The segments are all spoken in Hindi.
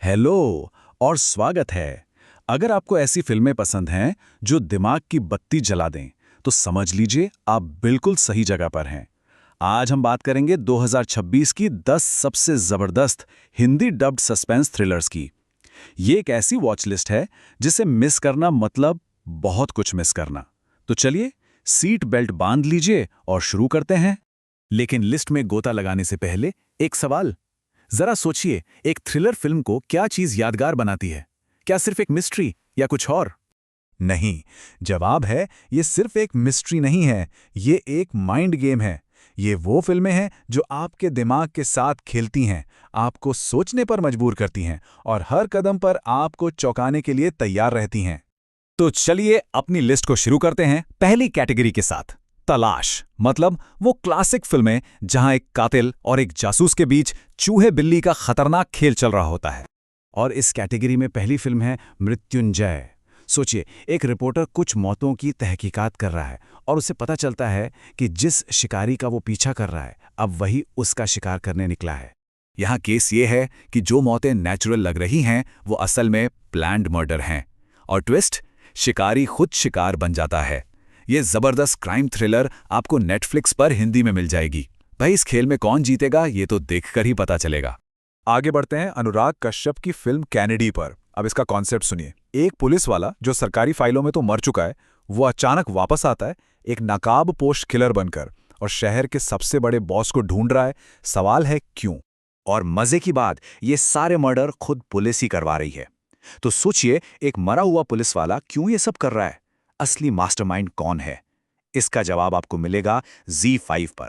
हेलो और स्वागत है। अगर आपको ऐसी फिल्में पसंद हैं जो दिमाग की बत्ती जला दें, तो समझ लीजिए आप बिल्कुल सही जगह पर हैं। आज हम बात करेंगे 2026 की 10 सबसे जबरदस्त हिंदी डब्ड सस्पेंस थ्रिलर्स की। ये एक ऐसी वॉच लिस्ट है जिसे मिस करना मतलब बहुत कुछ मिस करना। तो चलिए सीट बेल्ट बांध लीजिए और शुरू करते हैं। लेकिन लिस्ट में गोता लगाने से पहले एक सवाल। जरा सोचिए, एक थ्रिलर फिल्म को क्या चीज यादगार बनाती है? क्या सिर्फ एक मिस्ट्री या कुछ और? नहीं, जवाब है ये सिर्फ एक मिस्ट्री नहीं है, ये एक माइंड गेम है। ये वो फिल्में हैं जो आपके दिमाग के साथ खेलती हैं, आपको सोचने पर मजबूर करती हैं और हर कदम पर आपको चौंकाने के लिए तैयार रहती हैं। तो चलिए अपनी लिस्ट को शुरू करते हैं पहली कैटेगरी के साथ, तलाश। मतलब वो क्लासिक फिल्में जहां एक कातिल और एक जासूस के बीच चूहे बिल्ली का खतरनाक खेल चल रहा होता है। और इस कैटेगरी में पहली फिल्म है मृत्युंजय। सोचिए, एक रिपोर्टर कुछ मौतों की तहकीकात कर रहा है और उसे पता चलता है कि जिस शिकारी का वो पीछा कर रहा है, अब वही उसका शिकार करने निकला है। यहाँ केस ये है कि जो मौतें नेचुरल लग रही हैं वो असल में प्लान्ड मर्डर हैं। और ट्विस्ट, शिकारी खुद शिकार बन जाता है। ये जबरदस्त क्राइम थ्रिलर आपको नेटफ्लिक्स पर हिंदी में मिल जाएगी। भाई, इस खेल में कौन जीतेगा ये तो देखकर ही पता चलेगा। आगे बढ़ते हैं अनुराग कश्यप की फिल्म कैनेडी पर। अब इसका कॉन्सेप्ट सुनिए। एक पुलिस वाला जो सरकारी फाइलों में तो मर चुका है, वो अचानक वापस आता है एक नकाबपोश किलर बनकर और शहर के सबसे बड़े बॉस को ढूंढ रहा है। सवाल है क्यों? और मजे की बात, ये सारे मर्डर खुद पुलिस ही करवा रही है। तो सोचिए, एक मरा हुआ पुलिस वाला क्यों ये सब कर रहा है? असली मास्टरमाइंड कौन है? इसका जवाब आपको मिलेगा ZEE5 पर।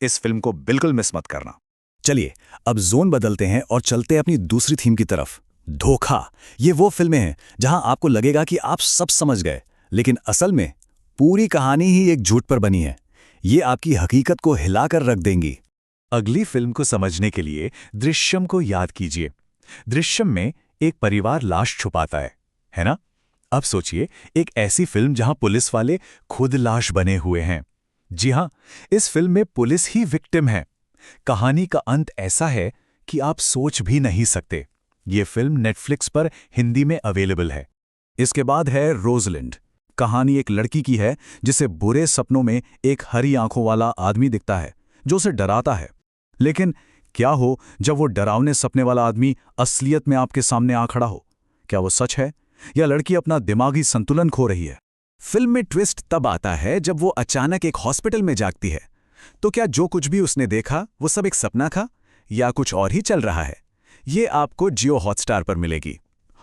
इस फिल्म को बिल्कुल मिस मत करना। चलिए अब जोन बदलते हैं और चलते हैं अपनी दूसरी थीम की तरफ, धोखा। ये वो फिल्में हैं जहां आपको लगेगा कि आप सब समझ गए, लेकिन असल में पूरी कहानी ही एक झूठ पर बनी है। ये आपकी हकीकत को हिलाकर रख देंगी। अगली फिल्म को समझने के लिए दृश्यम को याद कीजिए। दृश्यम में एक परिवार लाश छुपाता है ना? अब सोचिए, एक ऐसी फिल्म जहां पुलिस वाले खुद लाश बने हुए हैं। जी हां, इस फिल्म में पुलिस ही विक्टिम है। कहानी का अंत ऐसा है कि आप सोच भी नहीं सकते। ये फिल्म नेटफ्लिक्स पर हिंदी में अवेलेबल है। इसके बाद है रोजलिंड। कहानी एक लड़की की है जिसे बुरे सपनों में एक हरी आंखों वाला आदमी दिखता है जो उसे डराता है। लेकिन क्या हो जब वो डरावने सपने वाला आदमी असलियत में आपके सामने आ खड़ा हो? क्या वो सच है या लड़की अपना दिमागी संतुलन खो रही है? फिल्म में ट्विस्ट तब आता है जब वो अचानक एक हॉस्पिटल में जागती है। तो क्या जो कुछ भी उसने देखा वो सब एक सपना था या कुछ और ही चल रहा है? ये आपको जियो हॉटस्टार पर मिलेगी।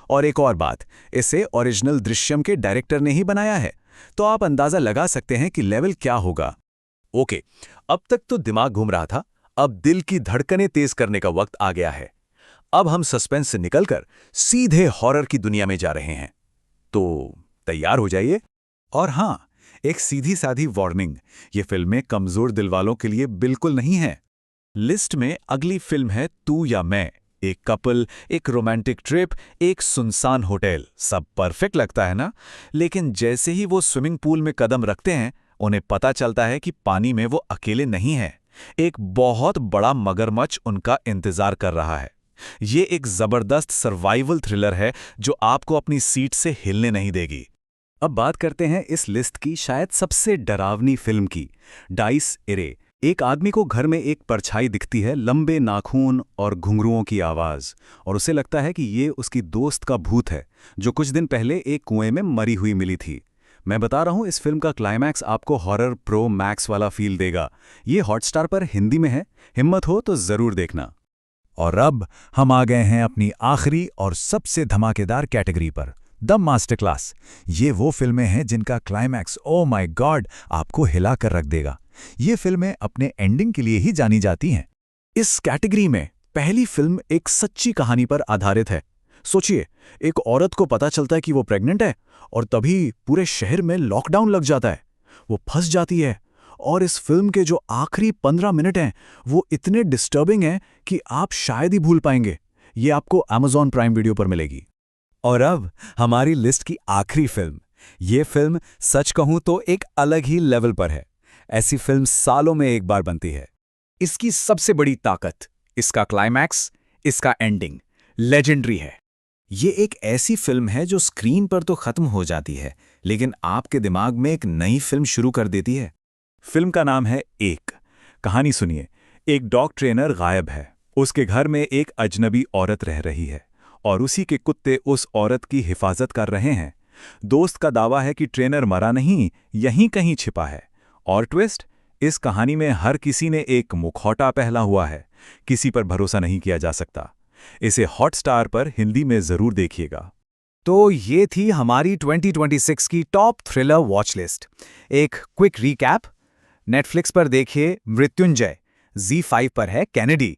और एक और बात, इसे ओरिजिनल दृश्यम के डायरेक्टर ने ही बनाया है, तो आप अंदाजा लगा सकते हैं कि लेवल क्या होगा। ओके, अब तक तो दिमाग घूम रहा था, अब दिल की धड़कनें तेज करने का वक्त आ गया है। अब हम सस्पेंस से निकलकर सीधे हॉरर की दुनिया में जा रहे हैं। तो तैयार हो जाइए। और हां, एक सीधी साधी वार्निंग, ये फिल्में कमजोर दिल वालों के लिए बिल्कुल नहीं है। लिस्ट में अगली फिल्म है तू या मैं। एक कपल, एक रोमांटिक ट्रिप, एक सुनसान होटल, सब परफेक्ट लगता है ना? लेकिन जैसे ही वो स्विमिंग पूल में कदम रखते हैं, उन्हें पता चलता है कि पानी में वो अकेले नहीं हैं। एक बहुत बड़ा मगरमच्छ उनका इंतजार कर रहा है। ये एक जबरदस्त सर्वाइवल थ्रिलर है जो आपको अपनी सीट से हिलने नहीं देगी। अब बात करते हैं इस लिस्ट की शायद सबसे डरावनी फिल्म की, डाइस इरे। एक आदमी को घर में एक परछाई दिखती है, लंबे नाखून और घुंघरुओं की आवाज, और उसे लगता है कि ये उसकी दोस्त का भूत है जो कुछ दिन पहले एक कुएं में मरी हुई मिली थी। मैं बता रहा हूं, इस फिल्म का क्लाइमैक्स आपको हॉरर प्रो मैक्स वाला फील देगा। ये हॉटस्टार पर हिंदी में है, हिम्मत हो तो जरूर देखना। और अब हम आ गए हैं अपनी आखिरी और सबसे धमाकेदार कैटेगरी पर, द मास्टर क्लास। ये वो फिल्में हैं जिनका क्लाइमैक्स, ओ माय गॉड, आपको हिला कर रख देगा। ये फिल्में अपने एंडिंग के लिए ही जानी जाती हैं। इस कैटेगरी में पहली फिल्म एक सच्ची कहानी पर आधारित है। सोचिए, एक औरत को पता चलता है कि वो प्रेग्नेंट है और तभी पूरे शहर में लॉकडाउन लग जाता है। वो फंस जाती है और इस फिल्म के जो आखिरी 15 मिनट हैं वो इतने डिस्टर्बिंग हैं कि आप शायद ही भूल पाएंगे। ये आपको Amazon प्राइम वीडियो पर मिलेगी। और अब हमारी लिस्ट की आखिरी फिल्म। ये फिल्म सच कहूं तो एक अलग ही लेवल पर है। ऐसी फिल्म सालों में एक बार बनती है। इसकी सबसे बड़ी ताकत इसका क्लाइमैक्स, इसका एंडिंग। लेजेंडरी है। ये एक ऐसी फिल्म है जो स्क्रीन पर तो खत्म हो जाती है, लेकिन आपके दिमाग में एक नई फिल्म शुरू कर देती है। फिल्म का नाम है एक। कहानी सुनिए। एक डॉग ट्रेनर गायब है। उसके घर में एक अजनबी औरत रह रही है और उसी के कुत्ते उस औरत की हिफाजत कर रहे हैं। दोस्त का दावा है कि ट्रेनर मरा नहीं, यहीं कहीं छिपा है। और ट्विस्ट, इस कहानी में हर किसी ने एक मुखौटा पहना हुआ है। किसी पर भरोसा नहीं किया जा सकता। इसे हॉटस्टार पर हिंदी में जरूर देखिएगा। तो ये थी हमारी 2026 की टॉप थ्रिलर वॉच लिस्ट। एक क्विक रीकैप। नेटफ्लिक्स पर देखिए मृत्युंजय, Z5 पर है कैनेडी,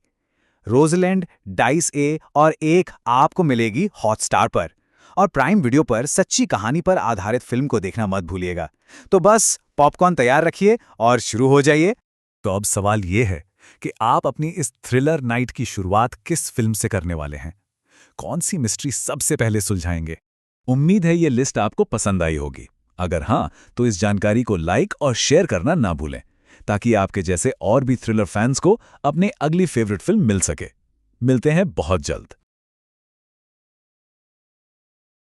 रोजलैंड, डाइस ए और एक आपको मिलेगी हॉटस्टार पर, और प्राइम वीडियो पर सच्ची कहानी पर आधारित फिल्म को देखना मत भूलिएगा। तो बस पॉपकॉर्न तैयार रखिए और शुरू हो जाइए। तो अब सवाल ये है कि आप अपनी इस थ्रिलर नाइट की शुरुआत किस फिल्म से करने वाले हैं? कौन सी मिस्ट्री सबसे पहले सुलझाएंगे? उम्मीद है ये लिस्ट आपको पसंद आई होगी। अगर हाँ, तो इस जानकारी को लाइक और शेयर करना ना भूलें, ताकि आपके जैसे और भी थ्रिलर फैंस को अपने अगली फेवरेट फिल्म मिल सके। मिलते हैं बहुत जल्द।